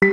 Hello,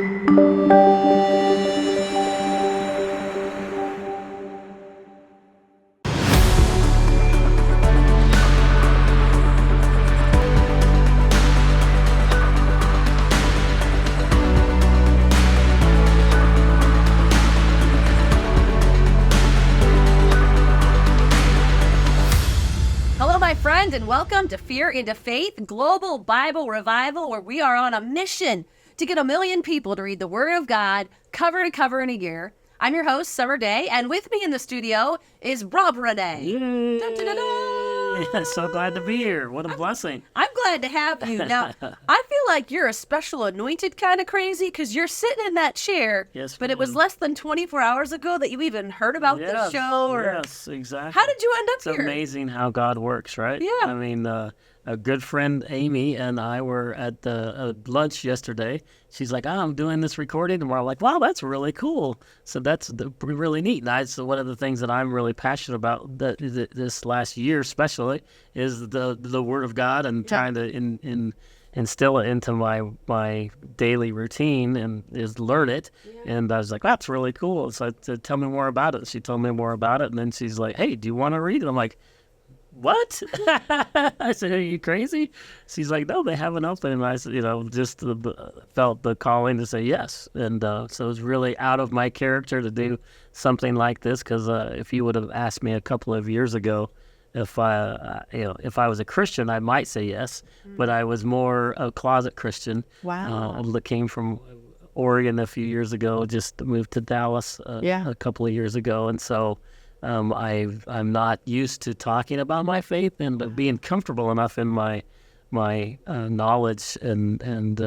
my friend, and welcome to Fear into Faith Global Bible Revival, where we are on a mission to get 1 million people to read the Word of God cover to cover in a year. I'm your host, Summer Day, and with me in the studio is Rob Rene. Yay! Dun, dun, dun, dun. So glad to be here. What a blessing. I'm glad to have you. Now, I feel like you're a special anointed kind of crazy because you're sitting in that chair, Yes, but it was less than 24 hours ago that you even heard about the show. Yes, exactly. How did you end up It's here? amazing how God works, right? Yeah. I mean, a good friend, Amy, and I were at the lunch yesterday. She's like, I'm doing this recording tomorrow. I'm like, wow, that's really cool. So that's really neat. And so one of the things that I'm really passionate about this last year especially is the Word of God and trying to instill it into my daily routine and is learn it. Yeah. And I was like, that's really cool. So I said, tell me more about it. She told me more about it. And then she's like, hey, do you want to read it? I'm like, what? I said, are you crazy? She's like, no, they haven't opened. And I said, just felt the calling to say yes. And so it was really out of my character to do something like this, because if you would have asked me a couple of years ago if I was a Christian, I might say yes. But I was more a closet Christian. Wow. I came from Oregon a few years ago, just moved to Dallas a couple of years ago. And so I'm not used to talking about my faith and being comfortable enough in my knowledge and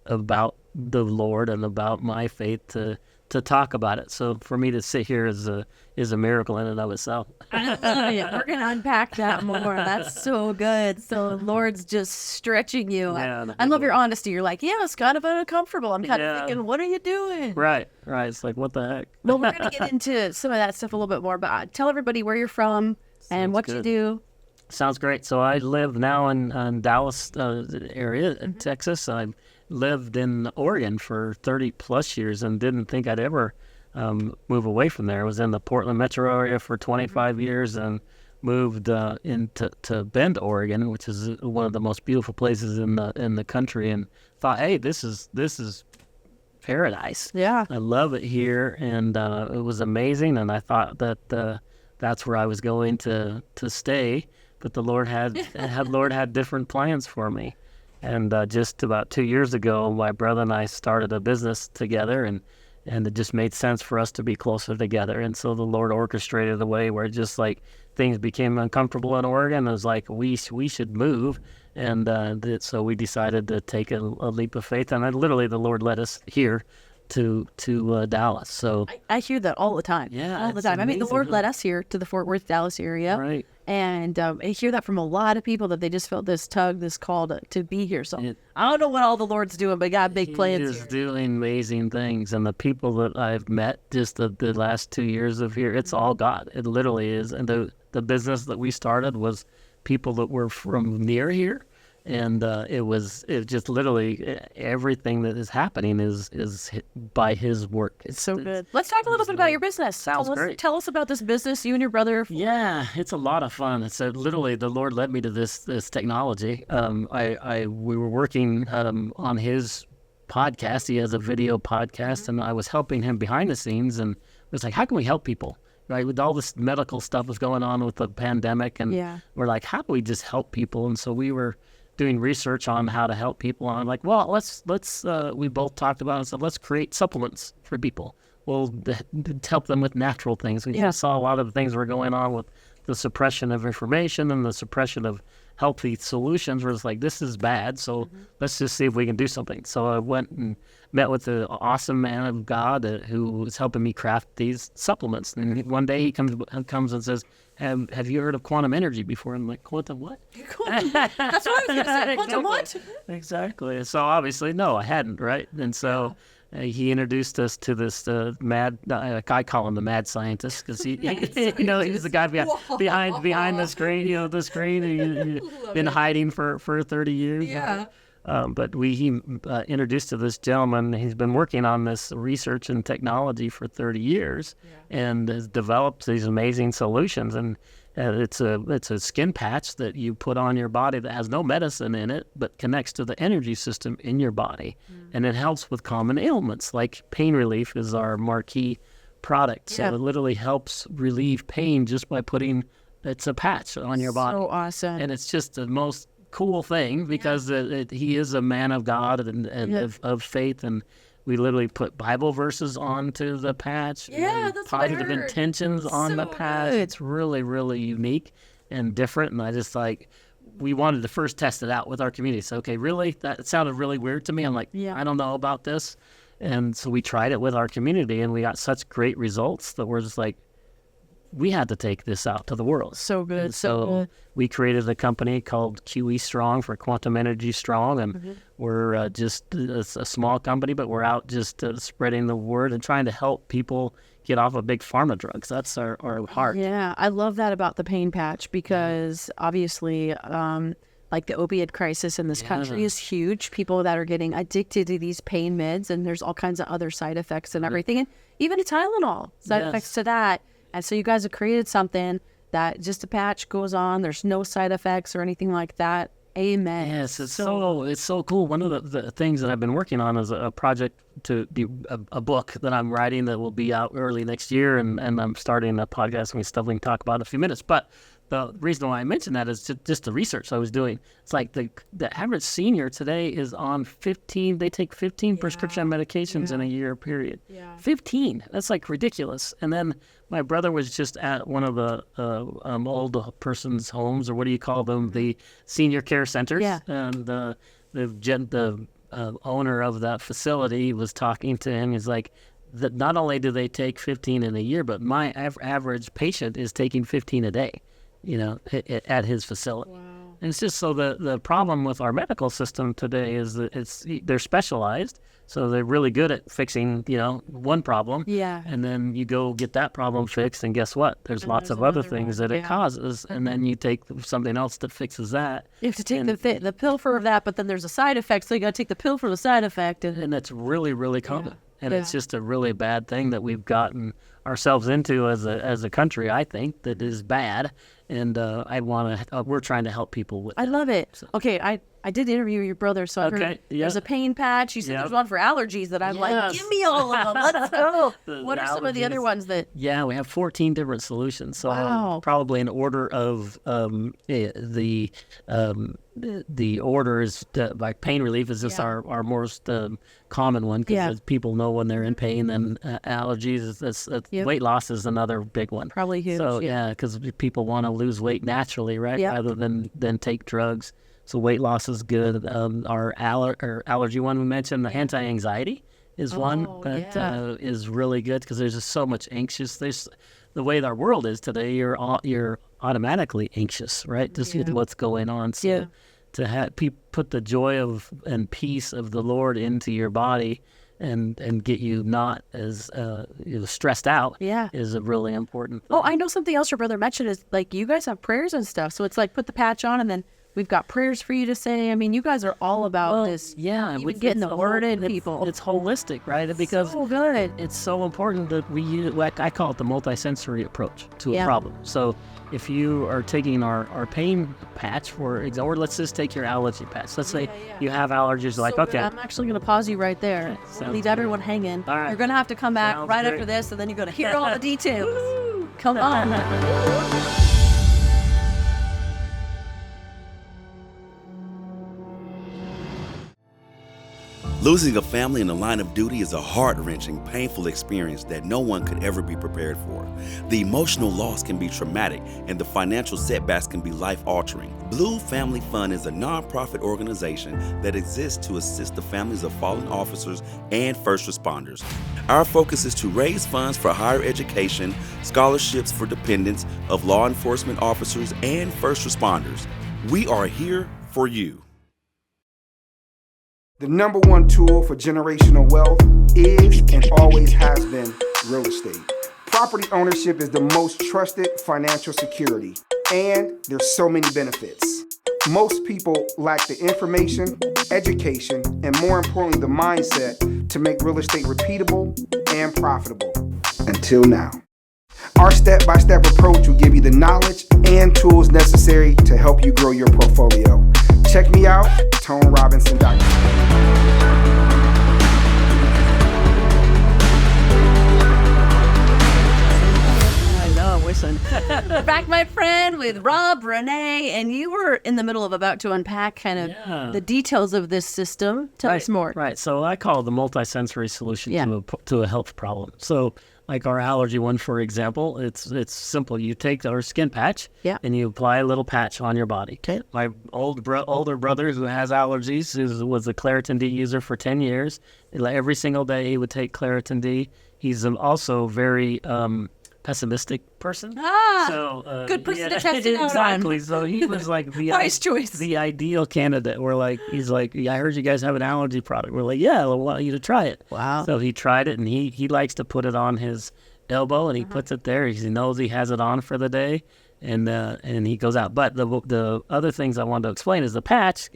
about the Lord and about my faith to talk about it. So for me to sit here is a miracle in and of itself. We're going to unpack that more. That's so good. So the Lord's just stretching you. Man, I love your honesty. You're like, yeah, it's kind of uncomfortable. I'm kind of thinking, what are you doing? Right. It's like, what the heck? Well, we're going to get into some of that stuff a little bit more, but tell everybody where you're from and what you do. Sounds great. So I live now in Dallas area in Texas. I lived in Oregon for 30 plus years and didn't think I'd ever move away from there. I was in the Portland metro area for 25 years and moved into Bend, Oregon, which is one of the most beautiful places in the country, and thought, hey, this is paradise. Yeah. I love it here, and it was amazing, and I thought that that's where I was going to stay, but the Lord had different plans for me. And just about 2 years ago, my brother and I started a business together, and it just made sense for us to be closer together. And so the Lord orchestrated a way where just like things became uncomfortable in Oregon. It was like we should move, and so we decided to take a leap of faith. And literally, the Lord led us here to Dallas. So I hear that all the time. Yeah, all the time. amazing. I mean, the Lord led us here to the Fort Worth, Dallas area. Right. And I hear that from a lot of people, that they just felt this tug, this call to be here. So I don't know what all the Lord's doing, but God, big plans. He is doing amazing things. And the people that I've met just the last 2 years of here, it's all God. It literally is. And the business that we started was people that were from near here. And it just literally everything that is happening is by His work. It's so good. Let's talk a little bit about your business. Sounds great. Tell us about this business, you and your brother. Yeah, it's a lot of fun. It's literally the Lord led me to this technology. We were working on His podcast. He has a video podcast, and I was helping him behind the scenes. And it was like, how can we help people? Right, with all this medical stuff was going on with the pandemic, and we're like, how do we just help people? And so we were doing research on how to help people. And I'm like, well, let's we both talked about it and said, let's create supplements for people. Well, to help them with natural things. We saw a lot of the things were going on with the suppression of information and the suppression of healthy solutions, where it's like, this is bad, so let's just see if we can do something. So I went and met with the awesome man of God who was helping me craft these supplements. And one day he comes and says, have you heard of quantum energy before? And I'm like, quantum what? That's what I was going to say. Quantum what? Exactly. So obviously, no, I hadn't, right? And so he introduced us to this mad, I call him the mad scientist, because he was the guy behind the screen, the screen he's been hiding for 30 years. Yeah. But he introduced to this gentleman. He's been working on this research and technology for 30 years and has developed these amazing solutions. And it's a skin patch that you put on your body that has no medicine in it, but connects to the energy system in your body. And it helps with common ailments, like pain relief is our marquee product. So it literally helps relieve pain just by putting, it's a patch on your body. So awesome. And it's just the most cool thing because he is a man of God and of faith, and we literally put Bible verses onto the patch. Yeah, that's what I positive heard. intentions on the patch. good. It's really, really unique and different. And I just we wanted to first test it out with our community. So, okay, really? That sounded really weird to me. I'm like, I don't know about this. And so we tried it with our community, and we got such great results that we're just like, we had to take this out to the world. So good. And So good. we created a company called QE Strong for Quantum Energy Strong, and we're just a small company, but we're out just spreading the word and trying to help people get off of big pharma drugs. That's our heart. Yeah, I love that about the pain patch because obviously, like the opiate crisis in this country is huge. People that are getting addicted to these pain meds, and there's all kinds of other side effects and everything, and even a Tylenol side effects to that. And so you guys have created something that just a patch goes on. There's no side effects or anything like that. Amen. Yes, it's so cool. One of the things that I've been working on is a project to do a book that I'm writing that will be out early next year, and I'm starting a podcast and stuff we can talk about in a few minutes. But the reason why I mentioned that is just the research I was doing. It's like the average senior today is on 15. They take 15 prescription medications in a year period. 15. That's like ridiculous. And then my brother was just at one of the old person's homes, or what do you call them? The senior care centers. Yeah. And the owner of that facility was talking to him. He's like, that not only do they take 15 in a year, but my average patient is taking 15 a day, at his facility. Wow. And it's just so the problem with our medical system today is that they're specialized. So they're really good at fixing, one problem. Yeah. And then you go get that problem fixed, and guess what? There's lots of other things that it causes. And then you take something else that fixes that. You have to take the pill for that, but then there's a side effect, so you got to take the pill for the side effect. And that's really, really common. And it's just a really bad thing that we've gotten ourselves into as a country, I think, that is bad. And we're trying to help people with I that. love it. So. Okay, I did interview your brother, so I heard there's a pain patch. You said there's one for allergies that I'm like, give me all of them. Let's go. What are some of the other ones that? Yeah, we have 14 different solutions. So probably in order of the order is like pain relief is just our most common one because people know when they're in pain. And allergies is weight loss is another big one. Probably huge. So because people want to lose weight naturally, right? Rather than take drugs. So weight loss is good. Our allergy one we mentioned, the anti-anxiety is one that is really good because there's just so much anxious. The way our world is today, you're automatically anxious, right? Just with what's going on. So to put the joy and peace of the Lord into your body and get you not as stressed out is a really important thing. Oh, I know something else your brother mentioned is like you guys have prayers and stuff. So it's like put the patch on and then we've got prayers for you to say. I mean, you guys are all about this. Yeah, we getting the word in people. It's holistic, right? Because so good. It's so important that we use, like I call it the multisensory approach to a problem. So if you are taking our pain patch, for example, or let's just take your allergy patch. Let's say you have allergies, like, so okay. Good. I'm actually going to pause you right there. Leave everyone hanging. All right. You're going to have to come back right after this, and then you're going to hear all the details. Come on. Losing a family in the line of duty is a heart-wrenching, painful experience that no one could ever be prepared for. The emotional loss can be traumatic, and the financial setbacks can be life-altering. Blue Family Fund is a nonprofit organization that exists to assist the families of fallen officers and first responders. Our focus is to raise funds for higher education, scholarships for dependents of law enforcement officers and first responders. We are here for you. The number one tool for generational wealth is and always has been real estate. Property ownership is the most trusted financial security, and there's so many benefits. Most people lack the information education, and more importantly, the mindset to make real estate repeatable and profitable. Until now. Our step-by-step approach will give you the knowledge and tools necessary to help you grow your portfolio. Check me out, ToneRobinson.com. We're back, my friend, with Rob, Rene, and you were in the middle of about to unpack kind of the details of this system. Tell us more. Right. So I call it the multisensory solution to a health problem. So like our allergy one, for example, it's simple. You take our skin patch and you apply a little patch on your body. Okay. My older brother who has allergies was a Claritin D user for 10 years. Every single day he would take Claritin D. He's also very pessimistic person. So good person to test it out exactly. on. So he was like Nice choice. the ideal candidate. He's like, I heard you guys have an allergy product. We're like, yeah, I want you to try it. Wow. So he tried it, and he likes to put it on his elbow, and he puts it there. He knows he has it on for the day, and he goes out. But the other things I wanted to explain is the patch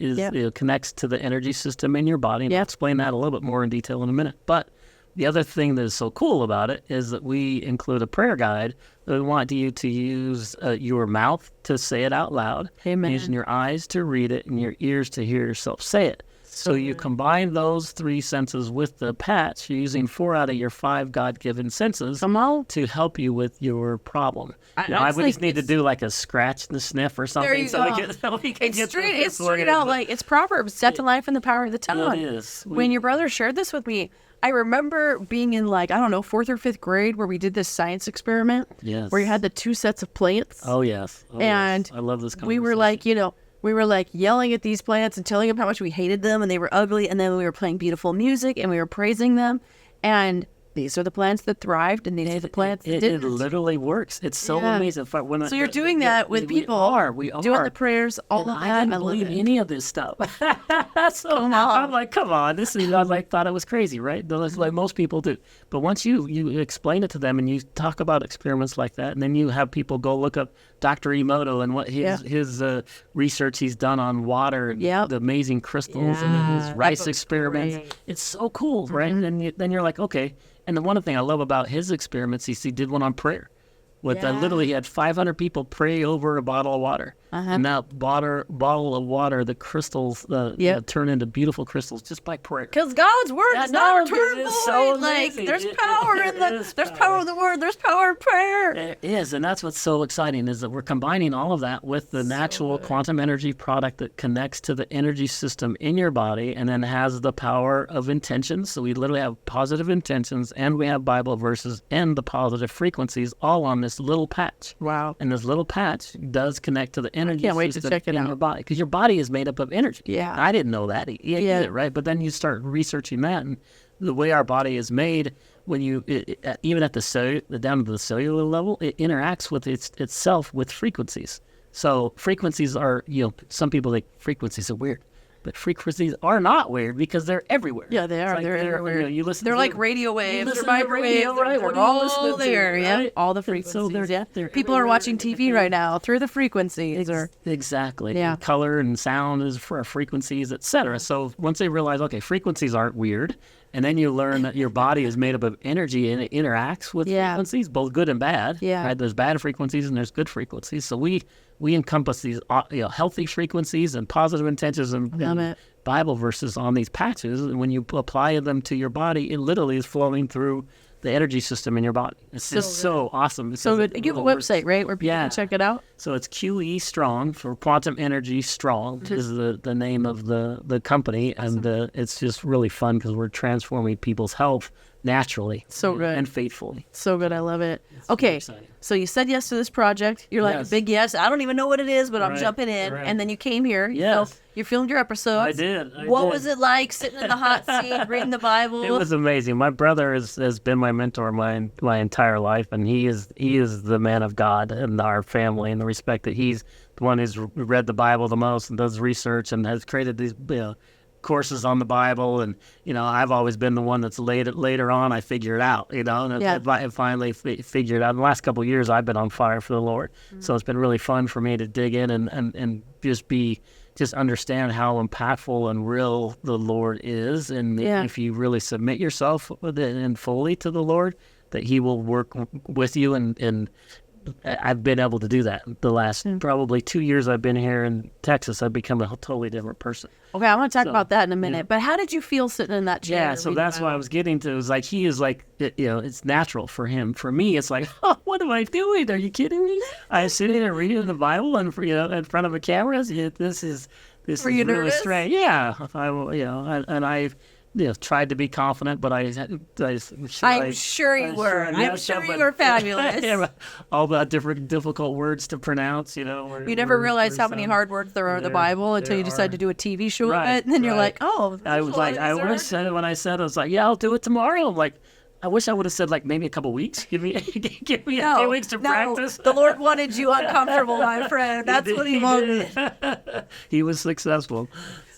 connects to the energy system in your body. And I'll explain that a little bit more in detail in a minute. But the other thing that is so cool about it is that we include a prayer guide that we want you to use your mouth to say it out loud, using your eyes to read it, and your ears to hear yourself say it. So you combine those three senses with the patch. You're using 4 out of your 5 God-given senses to help you with your problem. I would just need to do like a scratch and a sniff or something. There you go. It's straight out like it's Proverbs, set to life and the power of the tongue. It is. When your brother shared this with me, I remember being in 4th or 5th grade where we did this science experiment. Yes. Where you had the 2 sets of plants. Oh, yes. And I love this conversation. We were yelling at these plants and telling them how much we hated them and they were ugly. And then we were playing beautiful music and we were praising them. And these are the plants that thrived and these are the plants that didn't. It literally works. It's so amazing. So you're doing that with people. We are. Doing the prayers, all that. I didn't believe any of this stuff. I'm like, come on. This is, thought it was crazy, right? Like most people do. But once you explain it to them and you talk about experiments like that, and then you have people go look up Dr. Emoto and what his research he's done on water and the amazing crystals and his rice experiments. Great. It's so cool, right? And then you're like, okay. And the one thing I love about his experiments, he did one on prayer. Literally, he had 500 people pray over a bottle of water. And that bottle of water, the crystals turn into beautiful crystals just by prayer. Because God's word is not returned so void. There's power in the word. There's power in prayer. There is, and that's what's so exciting is that we're combining all of that with the natural quantum energy product that connects to the energy system in your body and then has the power of intentions. So we literally have positive intentions, and we have Bible verses and the positive frequencies all on this little patch. Wow. And this little patch does connect to the energy can't wait to system check it in out. your body, because your body is made up of energy. Yeah. I didn't know that either, right? But then you start researching that, and the way our body is made, when you even at the down to the cellular level, it interacts with itself with frequencies. So frequencies are, some people think frequencies are weird. But frequencies are not weird because they're everywhere. Yeah, they are. They're everywhere. You listen. They're like radio waves. They're microwaves. Right? We're all there. Right? All the frequencies. So they're People are watching TV right now through the frequencies. Exactly. Yeah. Color and sound is for frequencies, etc. So once they realize, okay, frequencies aren't weird, and then you learn that your body is made up of energy and it interacts with frequencies, both good and bad. Yeah. Right? There's bad frequencies and there's good frequencies. So we encompass these healthy frequencies and positive intentions and Bible verses on these patches. And when you apply them to your body, it literally is flowing through the energy system in your body. It's just so awesome. So good. You have a website, right, where people can check it out? So it's QE Strong for Quantum Energy Strong is the name of the company. And it's just really fun because we're transforming people's health naturally. So good. And faithfully. So good. I love it. It's okay. exciting. So you said yes to this project. You're like, Yes. big yes. I don't even know what it is, but I'm Right, jumping in. right. And then you came here. Yes. You filmed your episodes. I did. What was it like sitting in the hot seat, reading the Bible? It was amazing. My brother has been my mentor my entire life, and he is the man of God in our family in the respect that he's the one who's read the Bible the most and does research and has created these courses on the Bible. And I've always been the one that's later on I figure it out. And I finally figured it out. In the last couple of years, I've been on fire for the Lord. So it's been really fun for me to dig in and just be just understand how impactful and real the Lord is. And if you really submit yourself and fully to the Lord, that he will work with you. And I've been able to do that. The last probably 2 years I've been here in Texas, I've become a totally different person. Okay, I want to talk about that in a minute. But how did you feel sitting in that chair? Yeah, so that's what I was getting to. It was like, he is like, it's natural for him. For me, it's like, oh, what am I doing? Are you kidding me? I sit in and reading the Bible and, in front of a camera. This is Were you really nervous? strange. Yeah, I've tried to be confident, but I'm sure you were. I'm sure you were fabulous. All the different difficult words to pronounce, You never realized how many hard words there are in the Bible until you decide to do a TV show of it, and then you're like, oh. I was like, I would have said it when I said, I was like, yeah, I'll do it tomorrow. I'm like, I wish I would have said like maybe a couple weeks. Give me a few weeks to practice. The Lord wanted you uncomfortable, my friend. That's what he wanted. He was successful.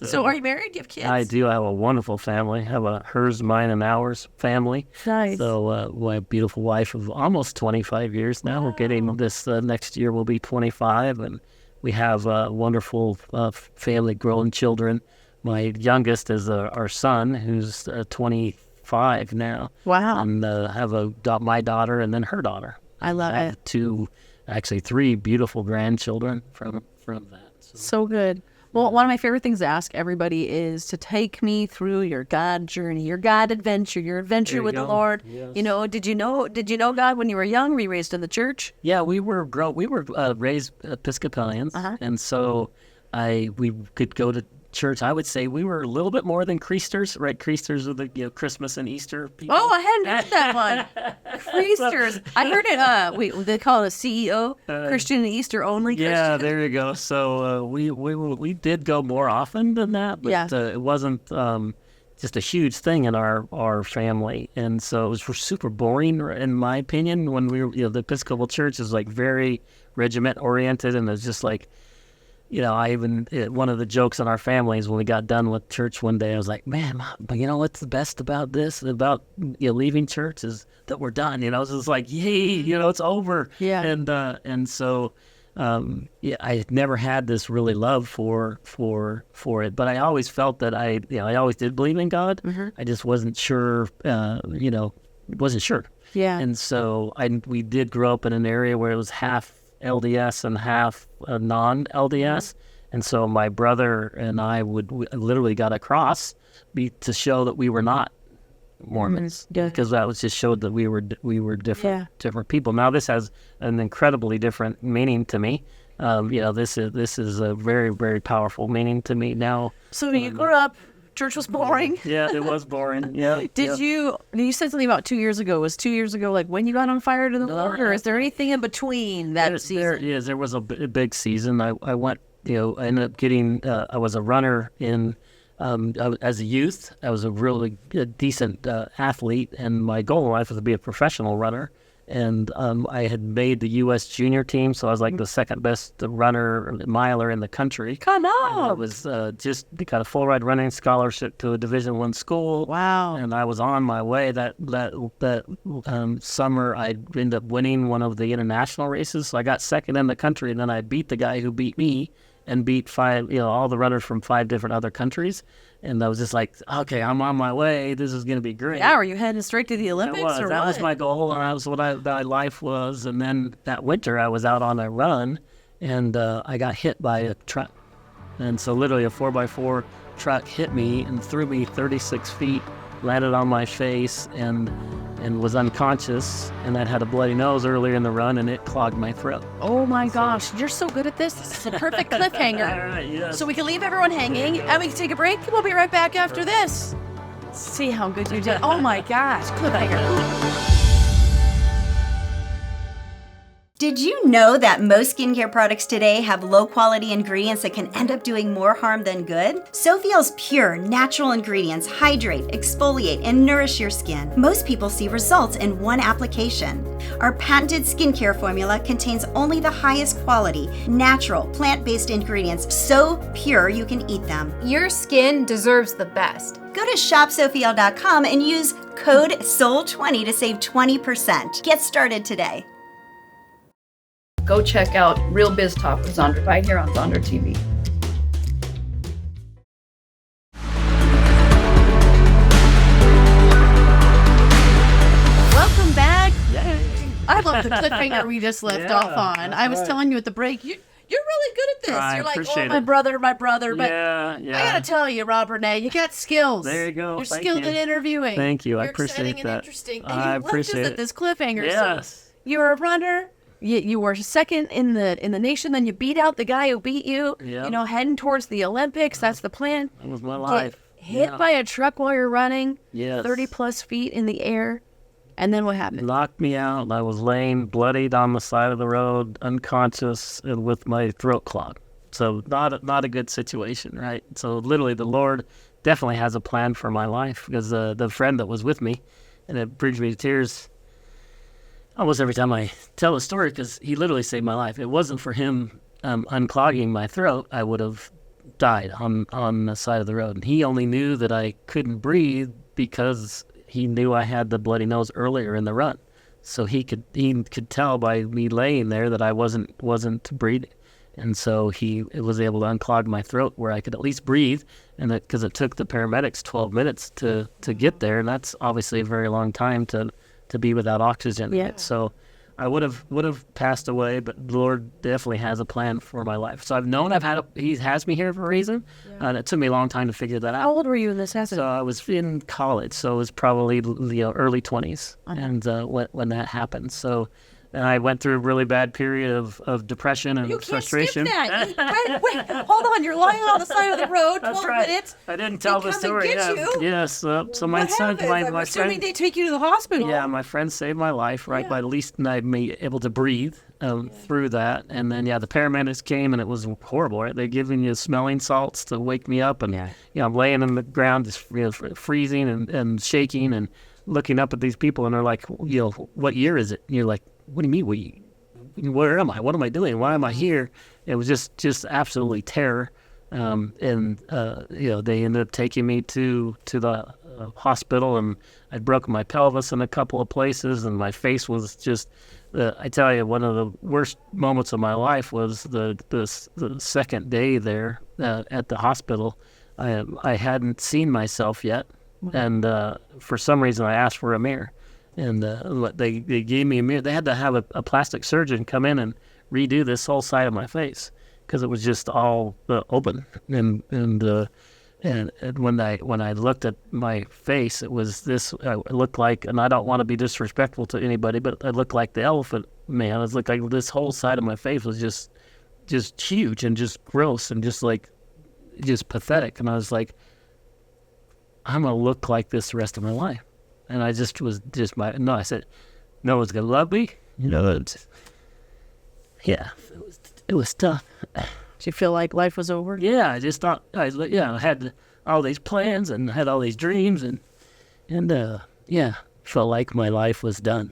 So are you married? Do you have kids? I do. I have a wonderful family. I have a hers, mine, and ours family. Nice. So my beautiful wife of almost 25 years now. We're getting this next year will be 25, and we have wonderful family, grown children. My youngest is our son, who's 25 now. Wow. And I have my daughter and then her daughter. I love it. 3 beautiful grandchildren from that. So good. Well, one of my favorite things to ask everybody is to take me through your God journey, your God adventure, your adventure with the Lord. Yes. Did you know God when you were young? Were you raised in the church? Yeah, we were raised Episcopalians, and so we could go to church. I would say we were a little bit more than Creasters, right? Creasters are the Christmas and Easter people. Oh, I hadn't heard that one. Creasters. I heard it. They call it a CEO, Christian and Easter only. Yeah, Christian. there you go. So we did go more often than that, but it wasn't just a huge thing in our family, and so it was super boring in my opinion. When we were, the Episcopal Church is like very regiment oriented, and it's just like. One of the jokes in our family is when we got done with church one day, I was like, man, what's the best about this, about leaving church is that we're done. It's just like, yay, it's over. Yeah. And so, I had never had this really love for it, but I always felt that I always did believe in God. Mm-hmm. I just wasn't sure, wasn't sure. Yeah. And so we did grow up in an area where it was half LDS and half non-LDS, and so my brother and I we literally got a cross to show that we were not Mormons, because that was just showed that we were different people. Now this has an incredibly different meaning to me. This is a very, very powerful meaning to me now. So you grew up. Church was boring. Yeah, it was boring. Yeah. You said something about 2 years ago. Was 2 years ago like when you got on fire to the Lord, or is there anything in between that season? There was a big season. I went, I ended up getting, I was a runner as a youth. I was a really decent athlete, and my goal in life was to be a professional runner. And I had made the U.S. junior team, so I was like the second best miler in the country. Come on! And I was just got a full ride running scholarship to a Division I school. Wow! And I was on my way. That summer, I ended up winning one of the international races. So I got second in the country, and then I beat the guy who beat me, and beat 5, all the runners from 5 different other countries. And I was just like, okay, I'm on my way. This is going to be great. Yeah, were you heading straight to the Olympics? That was my goal, and that was what my life was. And then that winter, I was out on a run, and I got hit by a truck. And so literally a 4x4 truck hit me and threw me 36 feet, landed on my face, and was unconscious, and I had a bloody nose earlier in the run, and it clogged my throat. Oh my gosh, you're so good at this. This is a perfect cliffhanger. All right, yes. So we can leave everyone hanging, and we can take a break, and we'll be right back after this. See how good you did. Oh my gosh, cliffhanger. Did you know that most skincare products today have low-quality ingredients that can end up doing more harm than good? Sofiel's pure, natural ingredients hydrate, exfoliate, and nourish your skin. Most people see results in one application. Our patented skincare formula contains only the highest quality, natural, plant-based ingredients, so pure you can eat them. Your skin deserves the best. Go to shopsofiel.com and use code SOUL20 to save 20%. Get started today. Go check out Real Biz Talk with Zondra right here on Zondra TV. I love the cliffhanger we just left off on. I was telling you at the break, you're really good at this. I You're like, appreciate my it. brother, my brother. But yeah. I gotta tell you, Rob Rene, you got skills. There you go. You're Thank skilled you. at interviewing. Thank you. I You're exciting appreciate that. and interesting. And I you left us appreciate at it. this cliffhanger. Yes. So you were a runner. You were second in the nation. Then you beat out the guy who beat you. Yep. You know, heading towards the Olympics. That's the plan. That was my Get life. hit by a truck while you're running. Yes. 30 plus feet in the air. And then what happened? Knocked me out. I was laying bloodied on the side of the road, unconscious, and with my throat clogged. So not a good situation, right? So literally, the Lord definitely has a plan for my life, because the friend that was with me, and it brings me to tears almost every time I tell the story, because he literally saved my life. It wasn't for him unclogging my throat, I would have died on the side of the road. And he only knew that I couldn't breathe because he knew I had the bloody nose earlier in the run. So he could tell by me laying there that I wasn't breathing. And so he was able to unclog my throat where I could at least breathe, and because it took the paramedics 12 minutes to get there, and that's obviously a very long time to be without oxygen. Yeah. So I would have passed away, but the Lord definitely has a plan for my life. So I've known He has me here for a reason, and it took me a long time to figure that How out. old were you in this accident? So I was in college, so it was probably early 20s, and when that happened. So I went through a really bad period of depression and You can't frustration. skip that. Wait, hold on. You're lying on the side of the road, 12 That's right. minutes. I didn't tell They the come story. and get Yeah. you? Yes. So my What son, happened? my I'm assuming friend. they take you to the hospital. Yeah, my friend saved my life, right? By at least me able to breathe through that. And then, the paramedics came, and it was horrible, right? They're giving you smelling salts to wake me up. And, I'm laying on the ground, just freezing and shaking and looking up at these people. And they're like, what year is it? And you're like, what do you mean? Where am I? What am I doing? Why am I here? It was just absolutely terror. They ended up taking me to the hospital, and I'd broken my pelvis in a couple of places, and my face was just, I tell you, one of the worst moments of my life was the second day there at the hospital. I hadn't seen myself yet, and for some reason I asked for a mirror. And they gave me a mirror. They had to have a plastic surgeon come in and redo this whole side of my face, because it was just all open. And when I looked at my face, it was this. It looked like, and I don't want to be disrespectful to anybody, but I looked like the Elephant Man. It looked like this whole side of my face was just huge and just gross and just pathetic. And I was like, I'm gonna look like this the rest of my life. And I just was I said, no one's gonna love me. It was tough. Did you feel like life was over? Yeah, I just thought, I had all these plans and had all these dreams, and felt like my life was done.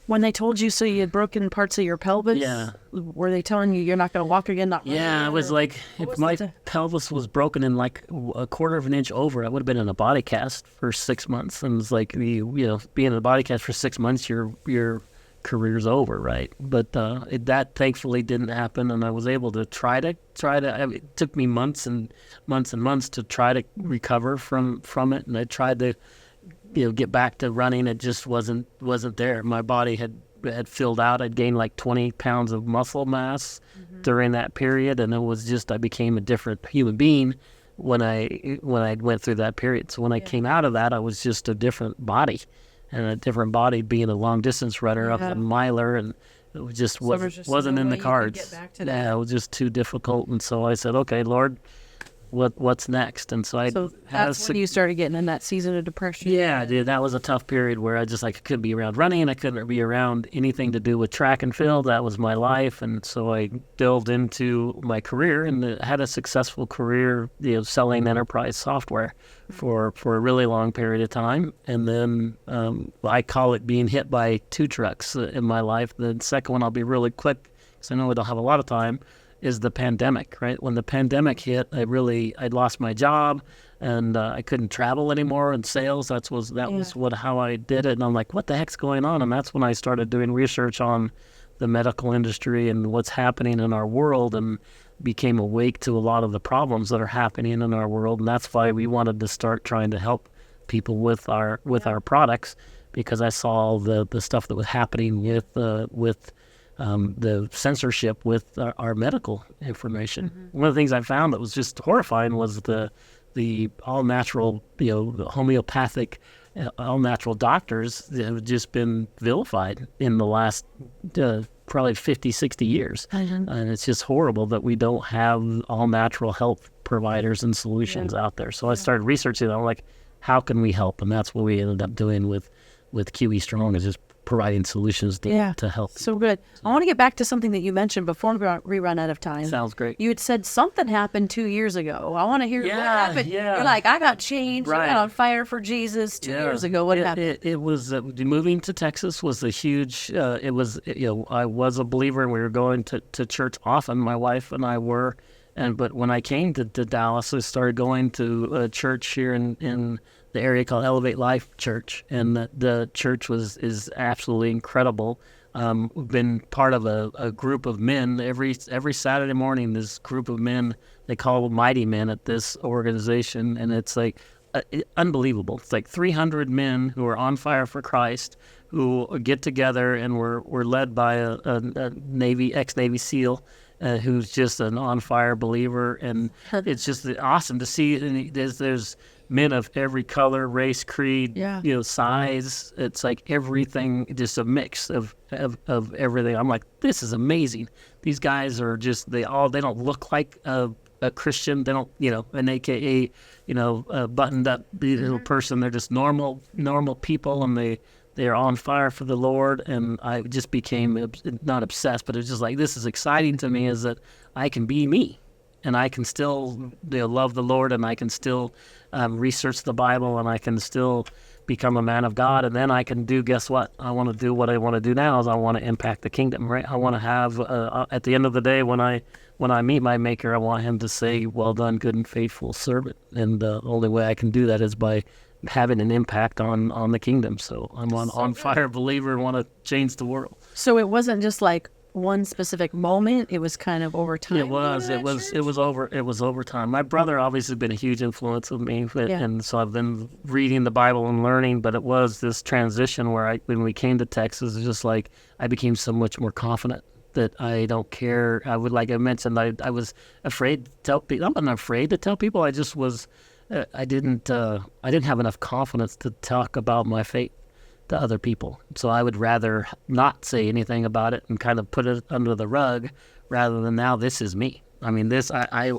When they told you so you had broken parts of your pelvis, were they telling you you're not going to walk again? Not Yeah, it was like, if my pelvis was broken in like a quarter of an inch over, I would have been in a body cast for 6 months. And it's like, being in a body cast for 6 months, your career's over, right? But that thankfully didn't happen, and I was able to try to. It took me months and months and months to try to recover from it, and I tried to get back to running. It just wasn't there. My body had filled out. I'd gained like 20 pounds of muscle mass during that period, and it was just, I became a different human being when I went through that period. So when I came out of that, I was just a different body, and a different body being a long distance runner up a miler, and it was just wasn't in the cards. Yeah, it was just too difficult. And so I said, okay, Lord, what's next? And so that's when you started getting in that season of depression. Yeah, dude, that was a tough period where I just couldn't be around running. I couldn't be around anything to do with track and field. That was my life. And so I delved into my career and had a successful career, selling enterprise software for a really long period of time. And then I call it being hit by two trucks in my life. The second one, I'll be really quick because I know we don't have a lot of time, is the pandemic, right? When the pandemic hit, I'd lost my job, and I couldn't travel anymore in sales. That was how I did it. And I'm like, what the heck's going on? And that's when I started doing research on the medical industry and what's happening in our world, and became awake to a lot of the problems that are happening in our world. And that's why we wanted to start trying to help people with our products. because I saw the stuff that was happening with the censorship with our medical information. One of the things I found that was just horrifying was the all natural, the homeopathic, all natural doctors that have just been vilified in the last probably 50, 60 years. And it's just horrible that we don't have all natural health providers and solutions out there. So I started researching. I'm like, how can we help? And that's what we ended up doing with QE Strong, is just providing solutions to help. So good. I want to get back to something that you mentioned before we run out of time. Sounds great. You had said something happened 2 years ago. I want to hear what happened. Yeah. You're like, I got changed. Right. I got on fire for Jesus 2 years ago. What happened? It was moving to Texas was a huge. I was a believer, and we were going to church often. My wife and I were, but when I came to Dallas, I started going to a church here in the area called Elevate Life Church, and the church is absolutely incredible. We've been part of a group of men every Saturday morning. This group of men, they call Mighty Men at this organization, and it's like unbelievable. It's like 300 men who are on fire for Christ, who get together, and we're led by a ex-Navy SEAL. Who's just an on-fire believer, and it's just awesome to see. And there's men of every color, race, creed, size. It's like everything, just a mix of everything. I'm like, this is amazing. These guys are just they don't look like a Christian. They don't, an AKA, a buttoned up little person. They're just normal people, and they are on fire for the Lord. And I just became not obsessed, but it was just like, this is exciting to me, is that I can be me, and I can still love the Lord, and I can still research the Bible, and I can still become a man of God. And then I can guess what? I want to do what I want to do now, is I want to impact the kingdom, right? I want to have, at the end of the day, when I meet my Maker, I want him to say, well done, good and faithful servant. And the only way I can do that is by having an impact on the kingdom. So I'm on fire believer and want to change the world. So it wasn't just like one specific moment. It was kind of over time. It was over time. My brother obviously has been a huge influence on me, and so I've been reading the Bible and learning. But it was this transition where when we came to Texas, it's just like I became so much more confident that I don't care. I would, like I mentioned, I was afraid to tell people. I'm not afraid to tell people. I just was. I didn't have enough confidence to talk about my faith to other people. So I would rather not say anything about it and kind of put it under the rug, rather than, now this is me. I mean, this I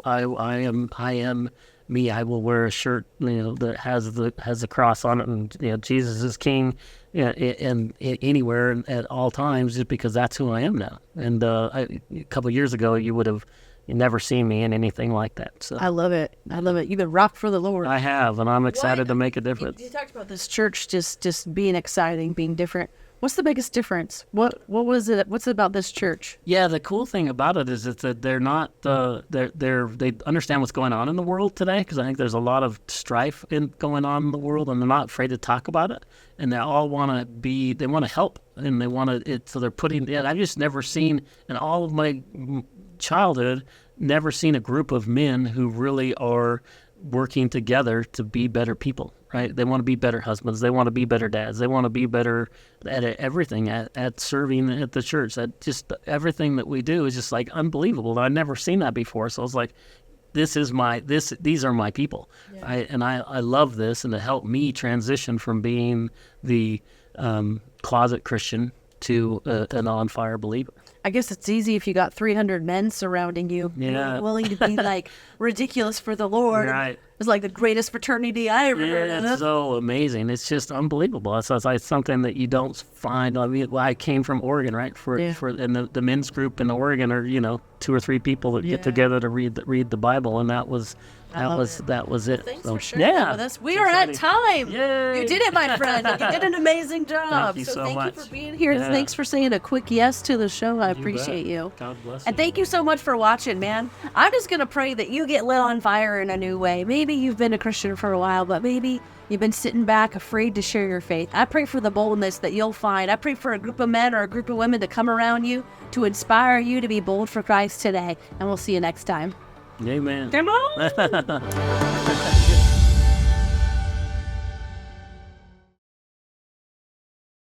am me. I will wear a shirt that has the cross on it, and Jesus is King, and anywhere and at all times, just because that's who I am now. And a couple of years ago, you would have never seen me in anything like that. So I love it. You've been rocked for the Lord. I have, and I'm excited to make a difference. You talked about this church just being exciting, being different. What's the biggest difference? What was it? What's it about this church? Yeah, the cool thing about it is that they're not they understand what's going on in the world today, because I think there's a lot of strife going on in the world, and they're not afraid to talk about it. And they all want to help, and they want to. So they're putting. Yeah, I've just never seen in all of my childhood, never seen a group of men who really are working together to be better people, right? They want to be better husbands. They want to be better dads. They want to be better at everything, at serving at the church. At just everything that we do is just like unbelievable. I'd never seen that before. So I was like, these are my people. Yeah. I love this, and to help me transition from being the closet Christian to an on-fire believer. I guess it's easy if you got 300 men surrounding you, willing to be like ridiculous for the Lord. Right. It's like the greatest fraternity I ever heard of. It's so amazing. It's just unbelievable. It's something that you don't find. I mean, I came from Oregon, right? And the men's group in Oregon are 2 or 3ee people that get together to read the Bible, and that was it. Thanks for sharing with us. We are at time. Yay. You did it, my friend. You did an amazing job. Thank you so much. Thank you for being here. Yeah. Thanks for saying a quick yes to the show. I appreciate you. God bless you. And thank you so much for watching, man. I'm just going to pray that you get lit on fire in a new way. Maybe you've been a Christian for a while, but maybe you've been sitting back afraid to share your faith. I pray for the boldness that you'll find. I pray for a group of men or a group of women to come around you to inspire you to be bold for Christ today. And we'll see you next time. Amen. Come on.